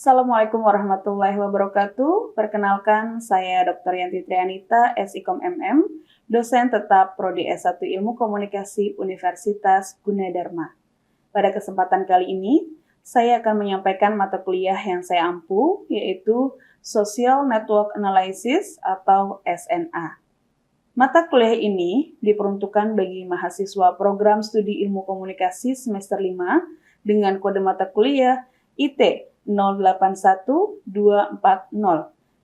Assalamualaikum warahmatullahi wabarakatuh. Perkenalkan, saya Dr. Yanti Trianita, SIKOM MM, dosen tetap Prodi S1 Ilmu Komunikasi Universitas Gunadarma. Pada kesempatan kali ini, saya akan menyampaikan mata kuliah yang saya ampu, yaitu Social Network Analysis atau SNA. Mata kuliah ini diperuntukkan bagi mahasiswa program studi ilmu komunikasi semester 5 dengan kode mata kuliah IT 081240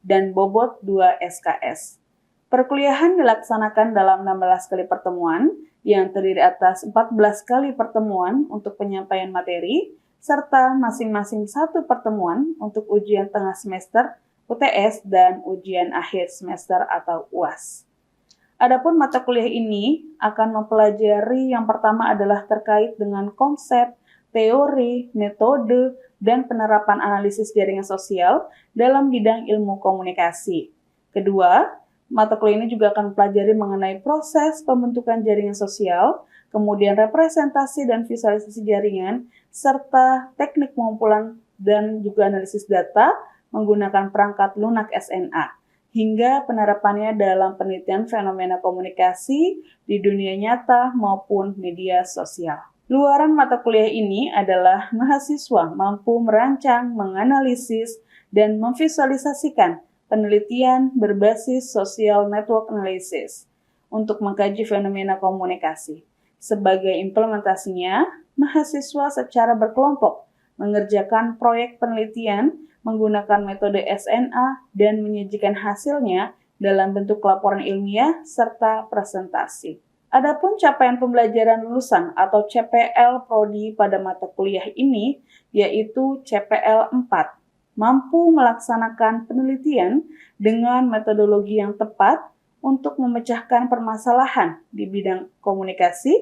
dan bobot 2 SKS. Perkuliahan dilaksanakan dalam 16 kali pertemuan yang terdiri atas 14 kali pertemuan untuk penyampaian materi serta masing-masing satu pertemuan untuk ujian tengah semester UTS dan ujian akhir semester atau UAS. Adapun mata kuliah ini akan mempelajari yang pertama adalah terkait dengan konsep, teori, metode, dan penerapan analisis jaringan sosial dalam bidang ilmu komunikasi. Kedua, mata kuliah ini juga akan mempelajari mengenai proses pembentukan jaringan sosial, kemudian representasi dan visualisasi jaringan, serta teknik pengumpulan dan juga analisis data menggunakan perangkat lunak SNA, hingga penerapannya dalam penelitian fenomena komunikasi di dunia nyata maupun media sosial. Luaran mata kuliah ini adalah mahasiswa mampu merancang, menganalisis, dan memvisualisasikan penelitian berbasis social network analysis untuk mengkaji fenomena komunikasi. Sebagai implementasinya, mahasiswa secara berkelompok mengerjakan proyek penelitian menggunakan metode SNA dan menyajikan hasilnya dalam bentuk laporan ilmiah serta presentasi. Adapun capaian pembelajaran lulusan atau CPL Prodi pada mata kuliah ini yaitu CPL 4, mampu melaksanakan penelitian dengan metodologi yang tepat untuk memecahkan permasalahan di bidang komunikasi,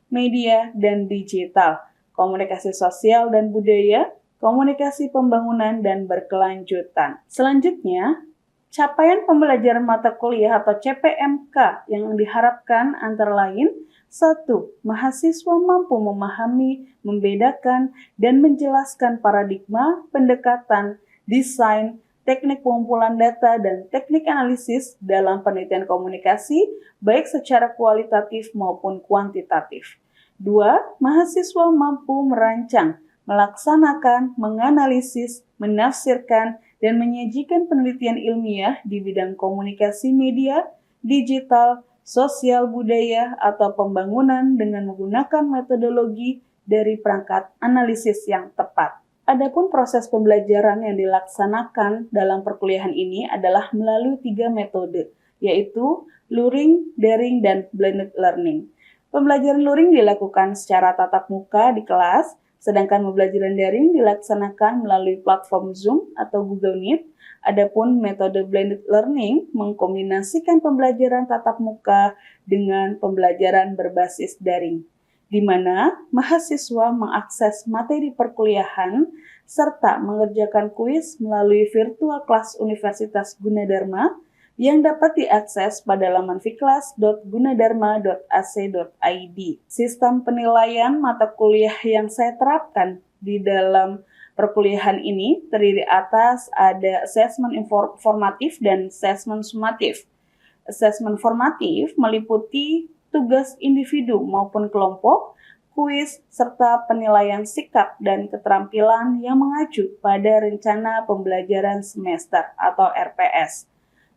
media, dan digital, komunikasi sosial dan budaya, komunikasi pembangunan, dan berkelanjutan. Selanjutnya, capaian pembelajaran mata kuliah atau CPMK yang diharapkan antara lain 1. Mahasiswa mampu memahami, membedakan, dan menjelaskan paradigma, pendekatan, desain, teknik pengumpulan data, dan teknik analisis dalam penelitian komunikasi, baik secara kualitatif maupun kuantitatif. 2. Mahasiswa mampu merancang, melaksanakan, menganalisis, menafsirkan, dan menyajikan penelitian ilmiah di bidang komunikasi media, digital, sosial budaya, atau pembangunan dengan menggunakan metodologi dari perangkat analisis yang tepat. Adapun proses pembelajaran yang dilaksanakan dalam perkuliahan ini adalah melalui 3 metode, yaitu luring, daring, dan blended learning. Pembelajaran luring dilakukan secara tatap muka di kelas, sedangkan pembelajaran daring dilaksanakan melalui platform Zoom atau Google Meet. Adapun metode blended learning mengkombinasikan pembelajaran tatap muka dengan pembelajaran berbasis daring, di mana mahasiswa mengakses materi perkuliahan serta mengerjakan kuis melalui virtual class Universitas Gunadarma yang dapat diakses pada laman fiklas.gunadarma.ac.id. Sistem penilaian mata kuliah yang saya terapkan di dalam perkuliahan ini terdiri atas ada asesmen formatif dan asesmen sumatif. Asesmen formatif meliputi tugas individu maupun kelompok, kuis, serta penilaian sikap dan keterampilan yang mengacu pada rencana pembelajaran semester atau RPS.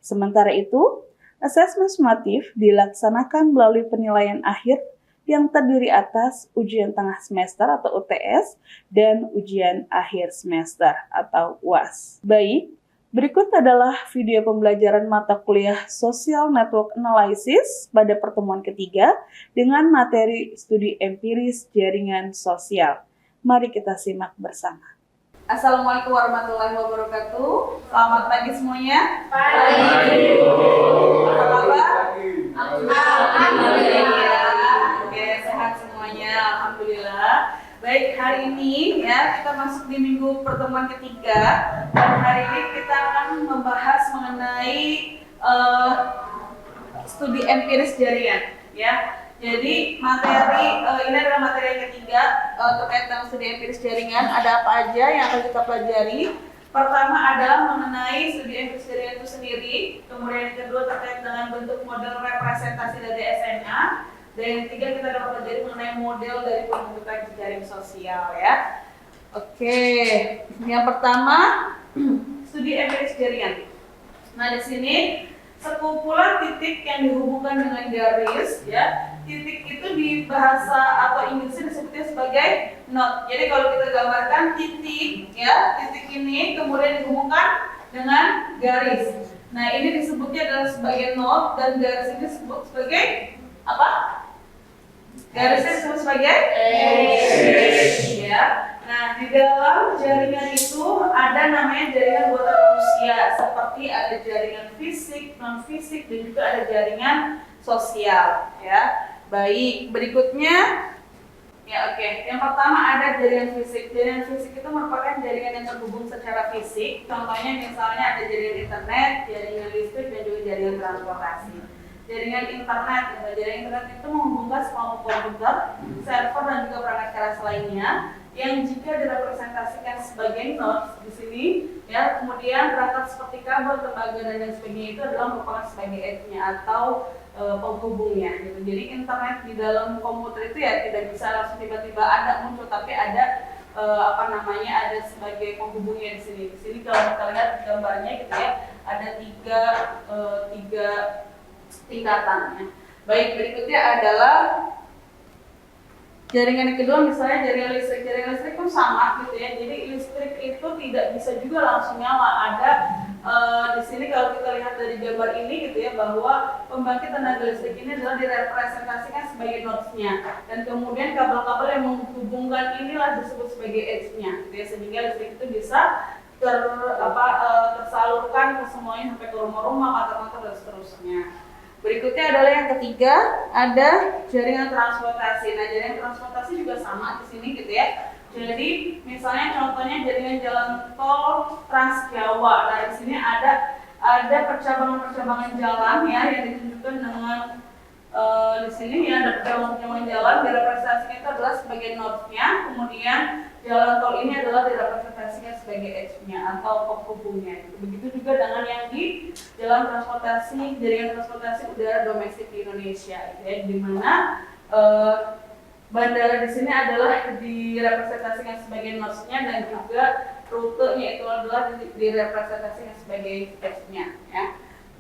Sementara itu, asesmen sumatif dilaksanakan melalui penilaian akhir yang terdiri atas ujian tengah semester atau UTS dan ujian akhir semester atau UAS. Baik, berikut adalah video pembelajaran mata kuliah Social Network Analysis pada pertemuan ketiga dengan materi studi empiris jaringan sosial. Mari kita simak bersama. Assalamualaikum warahmatullahi wabarakatuh. Selamat pagi semuanya. Pagi. Apa kabar? Alhamdulillah. Oke, sehat semuanya. Alhamdulillah. Baik, hari ini ya kita masuk di minggu pertemuan ketiga dan hari ini kita akan membahas mengenai studi empiris jaringan ya. Jadi materi ini adalah materi yang ketiga terkait dengan studi empiris jaringan. Ada apa aja yang akan kita pelajari? Pertama adalah mengenai studi empiris jaringan itu sendiri, kemudian yang kedua terkait dengan bentuk model representasi dari SMA, dan yang ketiga kita dapat pelajari mengenai model dari pembentukan jaring sosial ya. Oke, yang pertama studi empiris jaringan. Nah di sini sekumpulan titik yang dihubungkan dengan garis ya. Titik itu di bahasa atau Inggrisnya disebutnya sebagai node. Jadi kalau kita gambarkan titik ya, titik ini kemudian dihubungkan dengan garis. Nah ini disebutnya adalah sebagai node dan garis ini disebut sebagai apa? Garisnya disebut sebagai edge ya. Nah di dalam jaringan itu ada namanya jaringan buatan manusia, seperti ada jaringan fisik, non fisik, dan juga ada jaringan sosial ya. Baik, berikutnya ya oke. Yang pertama ada jaringan fisik. Jaringan fisik itu merupakan jaringan yang terhubung secara fisik. Contohnya misalnya ada jaringan internet, jaringan listrik, dan juga jaringan transportasi. Jaringan internet itu menghubungkan semua komputer, server, dan juga perangkat keras lainnya yang jika direpresentasikan sebagai nodes di sini ya, kemudian perangkat seperti kabel, tembaga, dan lain sebagainya itu adalah merupakan sebagai edge-nya atau penghubungnya gitu. Jadi internet di dalam komputer itu ya tidak bisa langsung tiba-tiba ada muncul, tapi ada ada sebagai penghubungnya di sini. Di sini kalau kita lihat gambarnya gitu ya, ada tiga tingkatannya. Baik, berikutnya adalah jaringan yang kedua, misalnya jaringan listrik. Jaringan listrik pun sama gitu ya. Jadi listrik itu tidak bisa juga langsung nyala. Ada di sini kalau kita lihat dari gambar ini gitu ya, bahwa pembangkit tenaga listrik ini adalah direpresentasikan sebagai nodes-nya, dan kemudian kabel-kabel yang menghubungkan inilah disebut sebagai edge-nya gitu ya, sehingga listrik itu bisa tersalurkan ke semuanya sampai ke rumah-rumah, kantor-kantor, dan seterusnya. Berikutnya adalah yang ketiga, ada jaringan transportasi. Nah, jaringan transportasi juga sama di sini gitu ya. Jadi, misalnya contohnya jaringan jalan tol Trans Jawa. Nah, di sini ada percabangan-percabangan jalan ya yang ditunjukkan dengan di sini ya ada percabangan jalan. Direpresentasikan itu adalah sebagai node-nya, kemudian jalan tol ini adalah direpresentasikan sebagai edge-nya atau penghubungnya. Begitu juga dengan yang di jalan transportasi, jaringan transportasi udara domestik di Indonesia, ya, di mana bandara di sini adalah direpresentasikan sebagai nodes-nya dan juga rutenya itu adalah direpresentasikan sebagai edge-nya. Ya.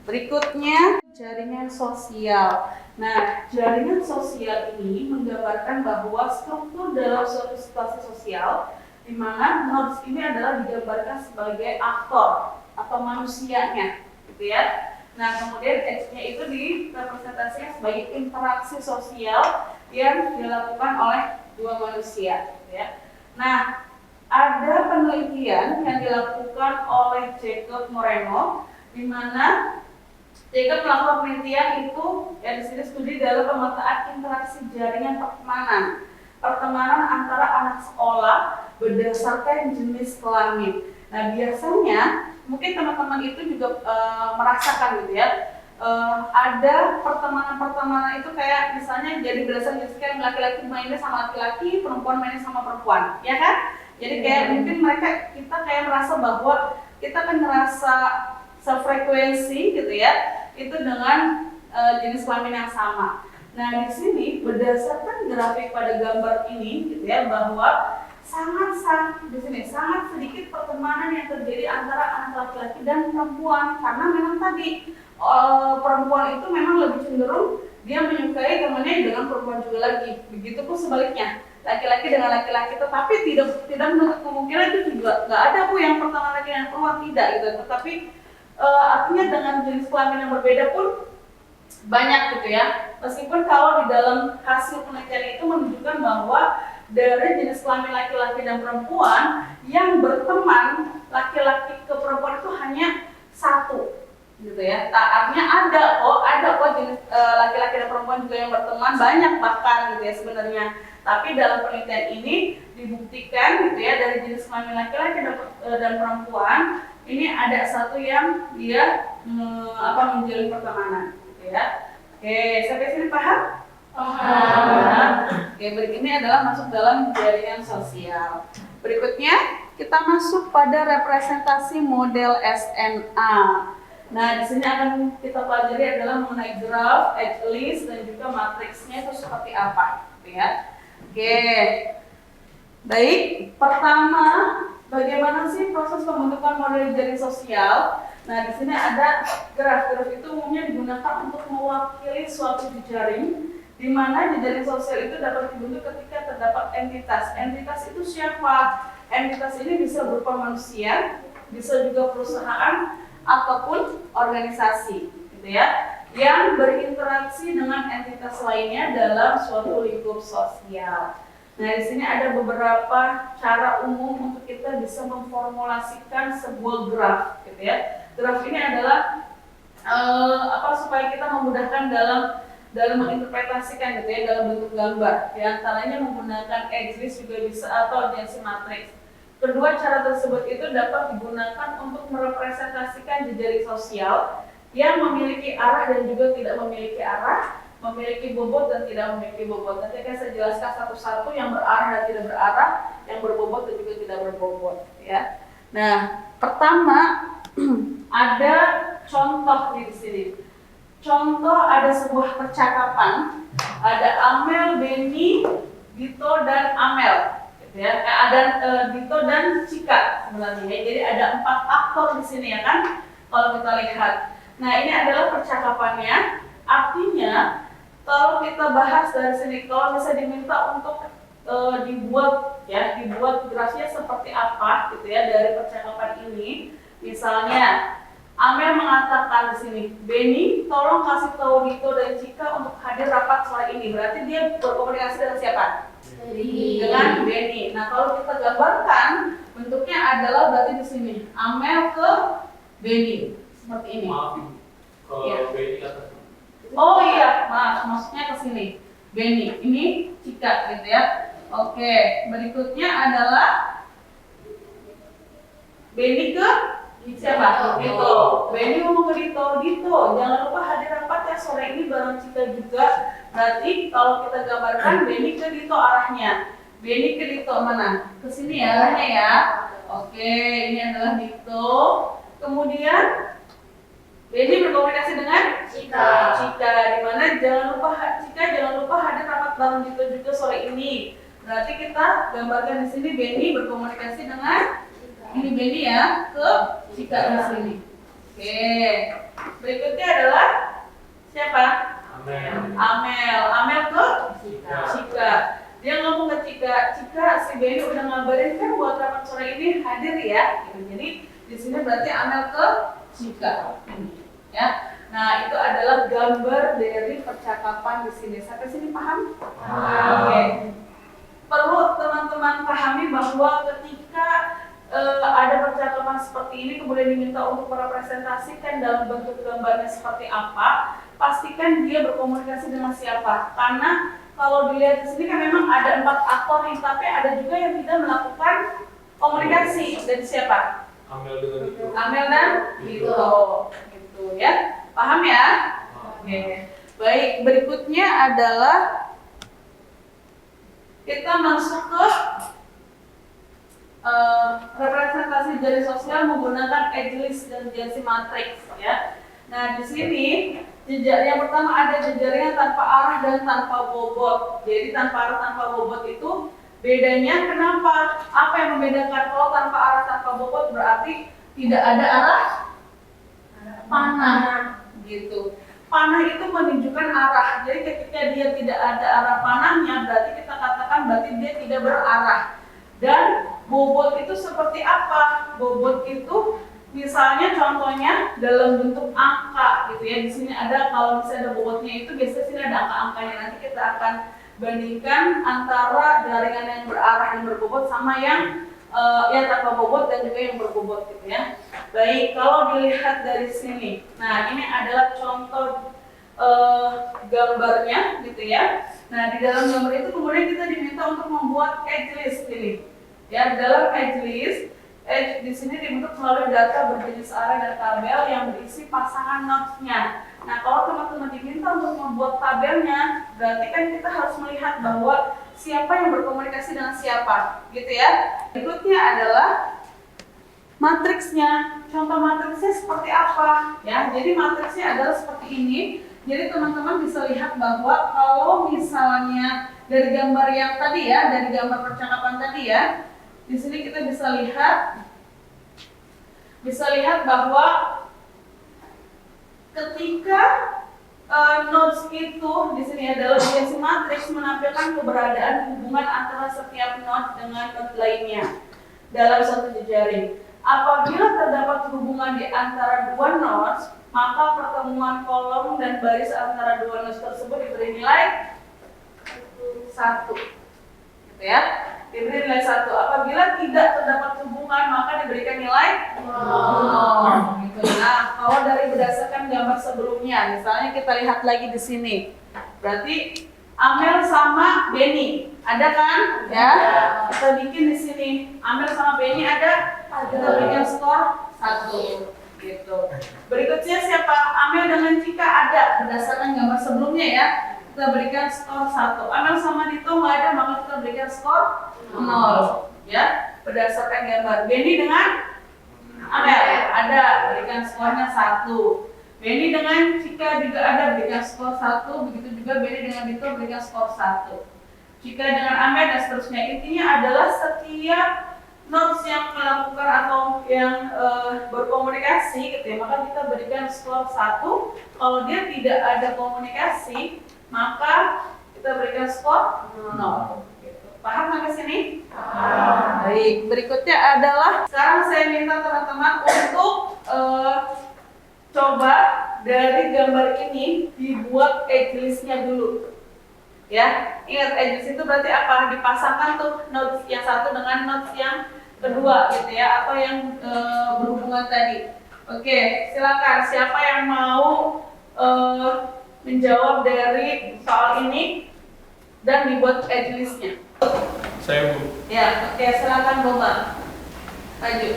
Berikutnya jaringan sosial. Nah, jaringan sosial ini menggambarkan bahwa struktur dalam suatu situasi sosial di mana nodes ini adalah digambarkan sebagai aktor atau manusianya, gitu ya. Nah, kemudian edge-nya itu direpresentasikan sebagai interaksi sosial yang dilakukan oleh dua manusia, gitu ya. Nah, ada penelitian yang dilakukan oleh Jacob Moreno di mana Jacob melakukan penelitian itu ya di sini studi dalam pemetaan interaksi jaringan pertemanan antara anak sekolah berdasarkan jenis kelamin. Nah biasanya mungkin teman-teman itu juga merasakan gitu ya, ada pertemanan itu kayak misalnya jadi berdasarkan jenis kelamin, laki-laki mainnya sama laki-laki, perempuan mainnya sama perempuan, ya kan? Jadi kayak mungkin kita kayak merasa bahwa kita kan ngerasa sefrekuensi gitu ya, itu dengan jenis kelamin yang sama. Nah di sini berdasarkan grafik pada gambar ini gitu ya, bahwa sangat sedikit pertemanan yang terjadi antara anak laki-laki dan perempuan, karena memang tadi perempuan itu memang lebih cenderung dia menyukai temannya dengan perempuan juga lagi. Begitupun sebaliknya, laki-laki dengan laki-laki, tetapi tidak menutup kemungkinan itu juga nggak ada yang pertama laki dan perempuan, tidak gitu. Tetapi artinya dengan jenis kelamin yang berbeda pun banyak gitu ya. Meskipun kalau di dalam hasil penelitian itu menunjukkan bahwa dari jenis kelamin laki-laki dan perempuan yang berteman laki-laki ke perempuan itu hanya satu gitu ya. Artinya ada kok jenis laki-laki dan perempuan juga yang berteman, banyak bahkan gitu ya sebenarnya. Tapi dalam penelitian ini dibuktikan gitu ya, dari jenis kelamin laki-laki dan perempuan ini ada satu yang dia menjalin pertemanan gitu ya. Oke, sampai sini paham? Paham. Oke, berikutnya adalah masuk dalam jaringan sosial. Berikutnya kita masuk pada representasi model SMA. Nah, di sini akan kita pelajari adalah mengenai graf, edge list, dan juga matriksnya itu seperti apa, gitu ya. Oke. Baik, pertama, bagaimana sih proses pembentukan model jaring sosial? Nah, di sini ada graf. Graf itu umumnya digunakan untuk mewakili suatu jejaring, di mana jejaring sosial itu dapat dibentuk ketika terdapat entitas. Entitas itu siapa? Entitas ini bisa berupa manusia, bisa juga perusahaan, ataupun organisasi, gitu ya, yang berinteraksi dengan entitas lainnya dalam suatu lingkup sosial. Nah, di sini ada beberapa cara umum untuk kita bisa memformulasikan sebuah graf, gitu ya. Graf ini adalah supaya kita memudahkan dalam menginterpretasikan, gitu ya, dalam bentuk gambar. Di antaranya menggunakan edge list juga bisa, atau adjacency matrix. Kedua cara tersebut itu dapat digunakan untuk merepresentasikan jejaring sosial yang memiliki arah dan juga tidak memiliki arah, memiliki bobot dan tidak memiliki bobot. Nanti akan saya jelaskan satu-satu yang berarah dan tidak berarah, yang berbobot dan juga tidak berbobot, ya. Nah, pertama ada contoh di sini. Contoh, ada sebuah percakapan, ada Amel, Benny, Dito dan Amel, gitu ya. Ada Dito dan Cika sebenarnya. Jadi ada 4 aktor di sini, ya kan? Kalau kita lihat. Nah, ini adalah percakapannya. Artinya kalau kita bahas dari sini, kalau bisa diminta untuk dibuat grafnya seperti apa, gitu ya, dari percakapan ini. Misalnya Amel mengatakan di sini, Benny, tolong kasih tahu Dito dan Cika untuk hadir rapat sore ini. Berarti dia berkomunikasi dengan siapa? Dengan Benny. Nah, kalau kita gambarkan, bentuknya adalah berarti di sini Amel ke Benny seperti ini. Maaf, kalau Ya. Benny atas. Oh iya, maksudnya ke sini. Benny, ini Cika, gitu ya. Oke, berikutnya adalah Benny ke siapa? Dito. Benny ngomong ke Dito, Dito, jangan lupa hadir rapat ya sore ini bareng Cika juga. Berarti kalau kita gambarkan Benny ke Dito arahnya. Benny ke Dito mana? Ke sini ya arahnya ya. Oke, ini adalah Dito. Kemudian Benny berkomunikasi dengan Cika. Di mana jangan lupa hadir rapat bareng Dito juga sore ini. Berarti kita gambarkan di sini Benny berkomunikasi dengan ini Benny ya ke Cika di sini. Oke. Berikutnya adalah siapa? Amel ke Cika. Dia ngomong ke Cika, si Benny udah ngabarin kan buat rapat sore ini hadir ya. Jadi di sini berarti Amel ke Cika. Ya. Nah, itu adalah gambar dari percakapan di sini. Sampai sini paham? Oke. Perlu teman-teman pahami bahwa ketika ada percakapan seperti ini kemudian diminta untuk merepresentasikan dalam bentuk gambarnya seperti apa, pastikan dia berkomunikasi dengan siapa. Karena kalau dilihat di sini kan memang ada 4 aktor nih, tapi ada juga yang tidak melakukan komunikasi. Dan siapa? Amel dengan Dito. Amel dan Dito. Gitu ya. Paham ya? Oke. Baik, berikutnya adalah kita masuk ke representasi jaring sosial menggunakan edge list dan adjacency matrix, ya. Nah, di sini yang pertama ada jejaringan tanpa arah dan tanpa bobot. Jadi tanpa arah tanpa bobot itu bedanya kenapa? Apa yang membedakan? Kalau tanpa arah tanpa bobot berarti tidak ada arah panah, gitu. Panah itu menunjukkan arah. Jadi ketika dia tidak ada arah panahnya, berarti kita katakan berarti dia tidak berarah. Dan bobot itu seperti apa? Bobot itu misalnya contohnya dalam bentuk angka, gitu ya. Di sini ada, kalau misalnya ada bobotnya itu biasanya sini ada angka-angkanya. Nanti kita akan bandingkan antara jaringan yang berarah dan berbobot sama yang tanpa bobot dan juga yang berbobot, gitu ya. Baik, kalau dilihat dari sini, nah ini adalah contoh gambarnya, gitu ya. Nah, di dalam gambar itu kemudian kita diminta untuk membuat edge list ini. Ya, dalam edge list Di sini dibentuk melalui data berjenis array dan tabel yang berisi pasangan nodes-nya. Nah, kalau teman-teman diminta untuk membuat tabelnya, berarti kan kita harus melihat bahwa siapa yang berkomunikasi dengan siapa, gitu ya. Berikutnya adalah matriksnya. Contoh matriksnya seperti apa? Ya, jadi matriksnya adalah seperti ini. Jadi teman-teman bisa lihat bahwa kalau misalnya dari gambar yang tadi ya, dari gambar percakapan tadi ya, di sini kita bisa lihat bahwa ketika nodes itu di sini adalah biasi matriks menampilkan keberadaan hubungan antara setiap node dengan node lainnya dalam satu jejaring. Apabila terdapat hubungan di antara dua nodes, maka pertemuan kolom dan baris antara dua nodes tersebut diberi nilai 1, gitu ya. Diberi nilai 1. Apabila tidak terdapat hubungan, maka diberikan nilai 0. Gitu. Nah, kalau dari berdasarkan gambar sebelumnya, misalnya kita lihat lagi di sini, berarti Amel sama Benny, ada kan? Ya. Kita bikin di sini. Amel sama Benny ada. Kita berikan skor 1. Gitu. Berikutnya siapa? Amel dengan Cika ada. Berdasarkan gambar sebelumnya ya, kita berikan skor 1. Amel sama Dito nggak ada, maka kita berikan skor 0. Ya, berdasarkan gambar. Benny dengan Amel ada, berikan skornya 1. Benny dengan Cika juga ada, berikan skor 1. Begitu juga Benny dengan Dito berikan skor 1. Cika dengan Amel dan seterusnya. Intinya adalah setiap nodes yang melakukan atau yang berkomunikasi gitu ya, maka kita berikan skor 1. Kalau dia tidak ada komunikasi, maka kita berikan skor 0. Gitu. Paham sampai sini? Baik, berikutnya adalah sekarang saya minta teman-teman untuk coba dari gambar ini dibuat edge list-nya dulu. Ya, ingat edge list itu berarti apa? Dipasangkan tuh nodes yang satu dengan nodes yang kedua gitu ya, atau yang berhubungan tadi. Oke, silakan siapa yang mau menjawab dari soal ini dan dibuat edge list-nya. Saya Bu. Ya, oke, silakan Boba. Maju.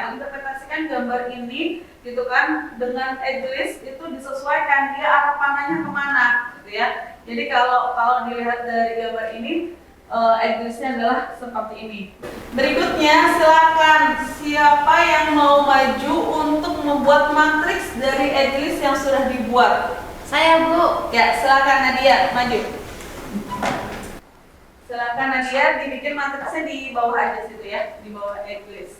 menginterpretasikan gambar ini gitu kan dengan edge list itu disesuaikan dia arah panahnya kemana gitu ya. Jadi kalau dilihat dari gambar ini edge listnya adalah seperti ini. Berikutnya silakan siapa yang mau maju untuk membuat matriks dari edge list yang sudah dibuat. Saya Bu. Ya silakan Nadia maju. Silakan Nadia dibikin matriksnya di bawah aja situ ya, di bawah edge list.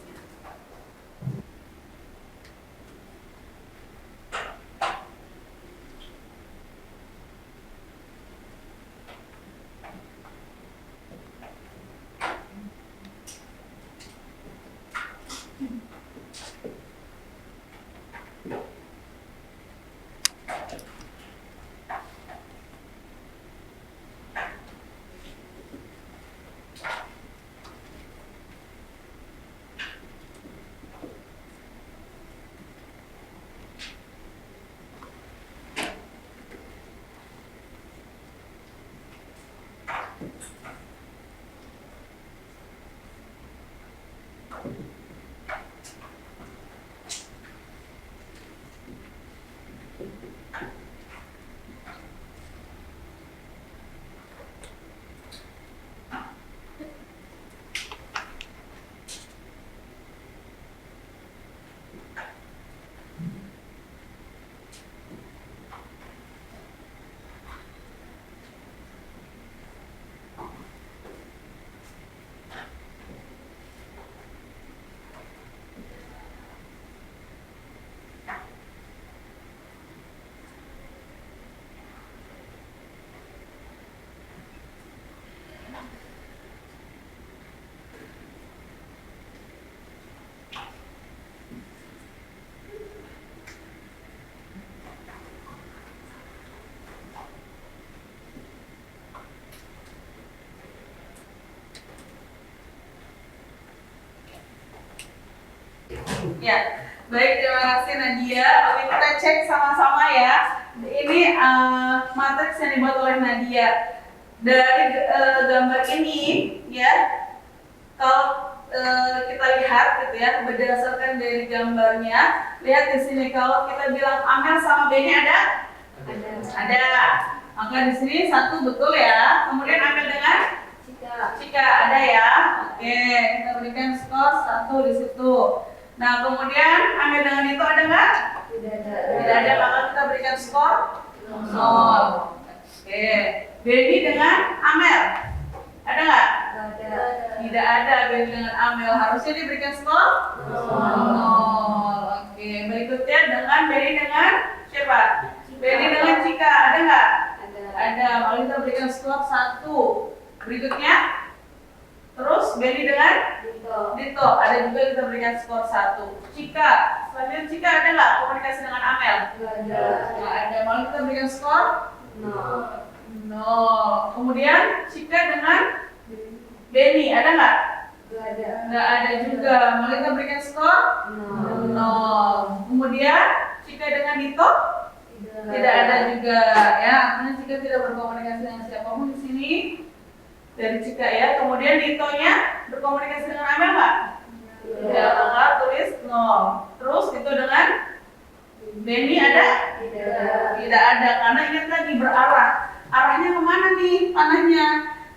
Ya, baik, terima kasih Nadia. Oke, kita cek sama-sama ya. Ini matriks yang dibuat oleh Nadia. Dari gambar ini, ya, kalau kita lihat gitu ya, berdasarkan dari gambarnya, lihat di sini kalau kita bilang Amel sama Beni ada? Ada. Maka di sini satu betul ya. Kemudian Amel dengan Cika ada ya. Oke, kita berikan skor 1 di situ. Nah, kemudian Amel dengan itu ada nggak? Tidak ada, maka kita berikan skor 0. Oke, Beni dengan Amel ada nggak? Tidak ada. Beni dengan Amel harusnya diberikan skor 0. Oke, berikutnya dengan Beni dengan siapa? Beni dengan Cika ada nggak? Ada, maka kita berikan skor 1. Berikutnya, terus Beni dengan Dito ada juga, kita berikan skor 1. Cika, selanjutnya Cika ada nggak komunikasi dengan Amel? Nggak ada, maka kita berikan skor 0. Kemudian Cika dengan Beni ada nggak? Nggak ada juga, maka kita berikan skor 0. Kemudian Cika dengan Dito tidak ada juga ya, karena Cika tidak berkomunikasi dengan siapapun di sini dari Cika ya. Kemudian Ditonya berkomunikasi dengan Amel nggak? Tidak, maka tulis 0. Terus Dito dengan Beni ada? Tidak ada, karena ingat lagi berarah. Arahnya kemana nih panahnya?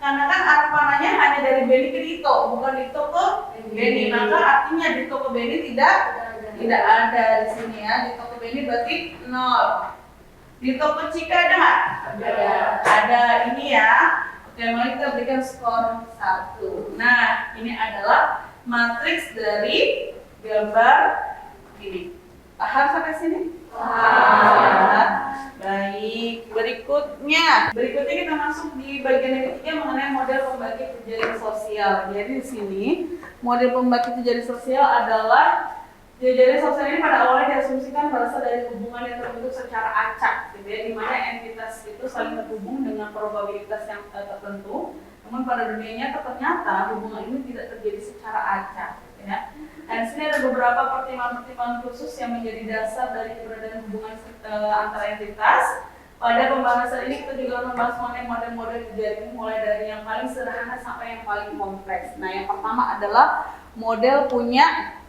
Karena kan arah panahnya hanya dari Beni ke Dito, bukan Dito ke Beni. Maka artinya Dito ke Beni tidak ada di sini ya. Dito ke Beni berarti 0. Dito ke Cika ada nggak? Ada, ini ya. Oke, mari kita berikan skor 1. Nah, ini adalah matriks dari gambar ini. Paham sampai sini? Paham. Baik, berikutnya kita masuk di bagian yang ketiga mengenai model pembagi jejaring sosial. Jadi di sini model pembagi jejaring sosial adalah jejaring sosial ini pada awalnya diasumsikan berasal dari hubungan yang terbentuk secara acak, gitu ya, di mana entitas itu saling terhubung dengan probabilitas yang tertentu. Namun pada dunianya ternyata hubungan ini tidak terjadi secara acak, gitu ya. Dan di sini ada beberapa pertimbangan khusus yang menjadi dasar dari keberadaan hubungan antara entitas. Pada pembahasan ini kita juga membahas mengenai model-model jejaring mulai dari yang paling sederhana sampai yang paling kompleks. Nah, yang pertama adalah model punya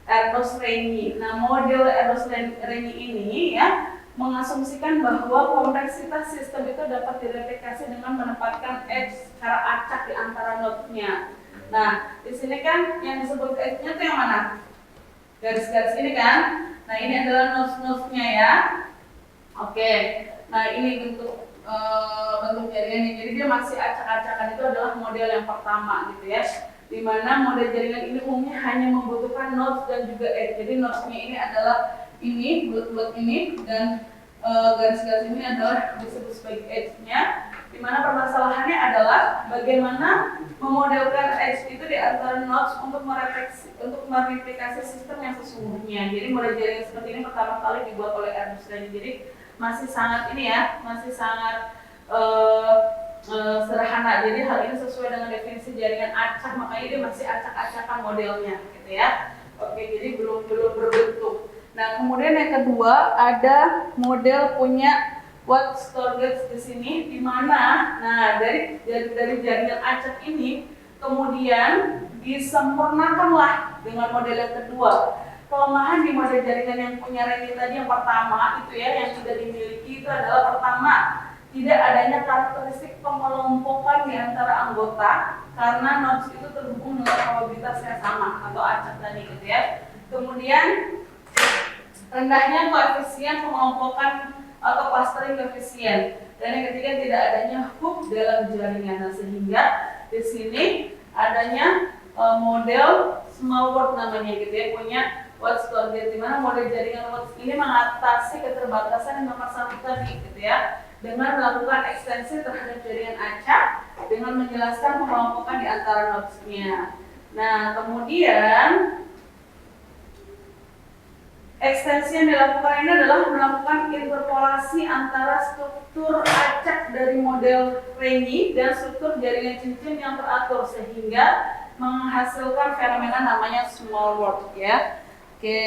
Erdős-Rényi. Nah, model Erdős-Rényi ini ya mengasumsikan bahwa kompleksitas sistem itu dapat direplikasi dengan menempatkan edge secara acak di antara node-nya. Nah, di sini kan yang disebut edge-nya itu yang mana? Garis-garis ini kan? Nah, ini adalah nodes-nodes-nya ya. Oke. Nah, ini bentuk jaringannya. Jadi dia masih acak-acakan, itu adalah model yang pertama gitu ya. Di mana model jaringan ini umumnya hanya membutuhkan nodes dan juga edge. Jadi nodesnya ini adalah ini, bulat-bulat ini, dan garis-garis ini adalah disebut sebagai edge-nya. Di mana permasalahannya adalah bagaimana memodelkan edge itu di antara nodes untuk mereplikasi sistem yang sesungguhnya. Jadi model jaringan seperti ini pertama kali dibuat oleh Erdős-Rényi. Jadi masih sangat ini ya, masih sangat sederhana. Jadi hal ini sesuai dengan definisi jaringan acak, makanya dia masih acak-acakan modelnya, gitu ya. Oke, jadi belum berbentuk. Nah, kemudian yang kedua ada model punya Watt-Storgate di sini, di mana, nah dari jaringan acak ini kemudian disempurnakanlah dengan model yang kedua. Kelemahan di model jaringan yang punya Rényi tadi yang pertama itu ya, yang tidak dimiliki itu adalah pertama, tidak adanya karakteristik pengelompokan di antara anggota karena nodes itu terhubung dengan probabilitas yang sama atau acak tadi gitu ya. Kemudian rendahnya koefisien pengelompokan atau clustering koefisien, dan yang ketiga tidak adanya hook dalam jaringan. Nah, sehingga di sini adanya model small word namanya gitu ya, punya Watt-Storgate, di mana model jaringan Watt ini mengatasi keterbatasan yang nomor satu tadi gitu ya, dengan melakukan ekstensi terhadap jaringan acak dengan menjelaskan pengelompokan di antara nodes-nya. Nah, kemudian ekstensi yang dilakukan ini adalah melakukan interpolasi antara struktur acak dari model Rényi dan struktur jaringan cincin yang teratur sehingga menghasilkan fenomena namanya small world ya. Oke.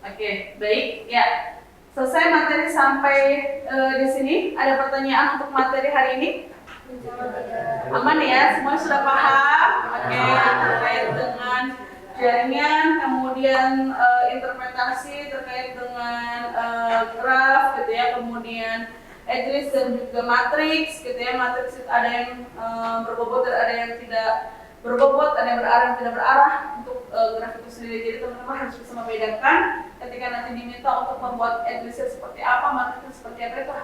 Oke, baik. Ya. Selesai materi sampai di sini. Ada pertanyaan untuk materi hari ini? Aman ya? Semua sudah paham? Oke, terkait dengan jaringan, kemudian interpretasi terkait dengan graf gitu ya, kemudian address dan juga matriks gitu ya. Matriks ada yang berbobot dan ada yang tidak berbobot, ada yang berarah dan tidak berarah untuk graf itu sendiri. Jadi teman-teman harus bisa membedakan ketika nanti diminta untuk membuat address seperti apa, matriksnya seperti apa, itu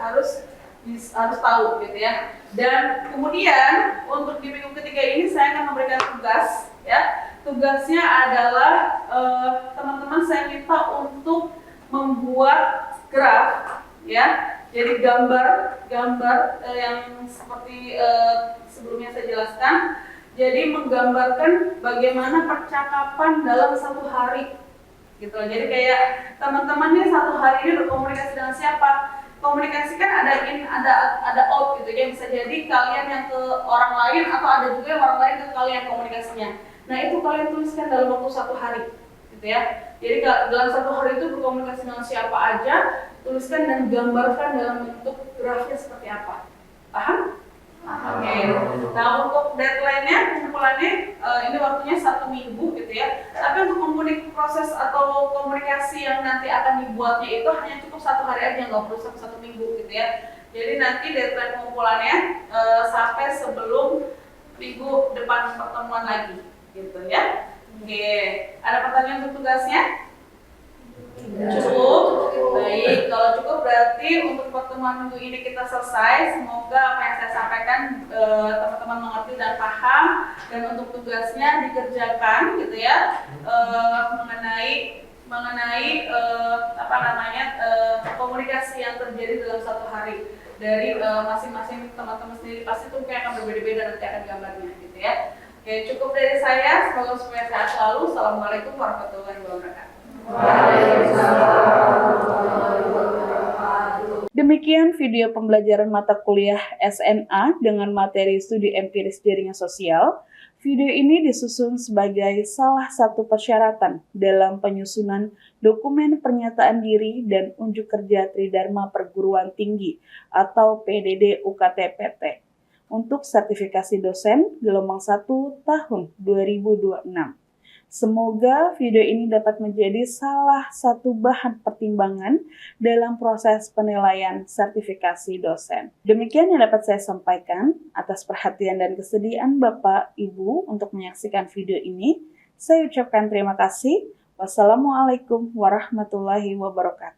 harus tahu gitu ya. Dan kemudian untuk di minggu ketiga ini saya akan memberikan tugas ya. Tugasnya adalah teman-teman saya minta untuk membuat graf ya. Jadi gambar yang seperti sebelumnya saya jelaskan. Jadi menggambarkan bagaimana percakapan dalam satu hari gitu. Jadi kayak teman-teman nih satu hari ini berkomunikasi dengan siapa? Komunikasi kan ada in, ada out gitu ya. Bisa jadi kalian yang ke orang lain atau ada juga yang orang lain ke kalian komunikasinya. Nah itu kalian tuliskan dalam waktu satu hari gitu ya. Jadi dalam satu hari itu berkomunikasi dengan siapa aja, tuliskan dan gambarkan dalam bentuk grafnya seperti apa. Paham? Oke. Nah untuk deadline-nya, pengumpulannya ini waktunya 1 minggu gitu ya. Tapi untuk proses atau komunikasi yang nanti akan dibuatnya itu hanya cukup 1 hari aja, nggak perlu sampai 1 minggu gitu ya. Jadi nanti deadline pengumpulannya sampai sebelum minggu depan pertemuan lagi gitu ya. Oke. Ada pertanyaan untuk tugasnya? Cukup? Baik, kalau cukup berarti untuk pertemuan minggu ini kita selesai. Semoga apa yang saya sampaikan teman-teman mengerti dan paham. Dan untuk tugasnya dikerjakan gitu ya, mengenai komunikasi yang terjadi dalam satu hari dari masing-masing teman-teman sendiri. Pasti itu kayak akan berbeda-beda nanti akan gambarnya gitu ya. Oke, cukup dari saya. Semoga semuanya sehat selalu. Assalamualaikum warahmatullahi wabarakatuh. Demikian video pembelajaran mata kuliah SNA dengan materi studi empiris jaringan sosial. Video ini disusun sebagai salah satu persyaratan dalam penyusunan dokumen pernyataan diri dan unjuk kerja Tridharma Perguruan Tinggi atau PDD UKT-PT untuk sertifikasi dosen gelombang 1 tahun 2026. Semoga video ini dapat menjadi salah satu bahan pertimbangan dalam proses penilaian sertifikasi dosen. Demikian yang dapat saya sampaikan. Atas perhatian dan kesediaan Bapak Ibu untuk menyaksikan video ini, saya ucapkan terima kasih. Wassalamualaikum warahmatullahi wabarakatuh.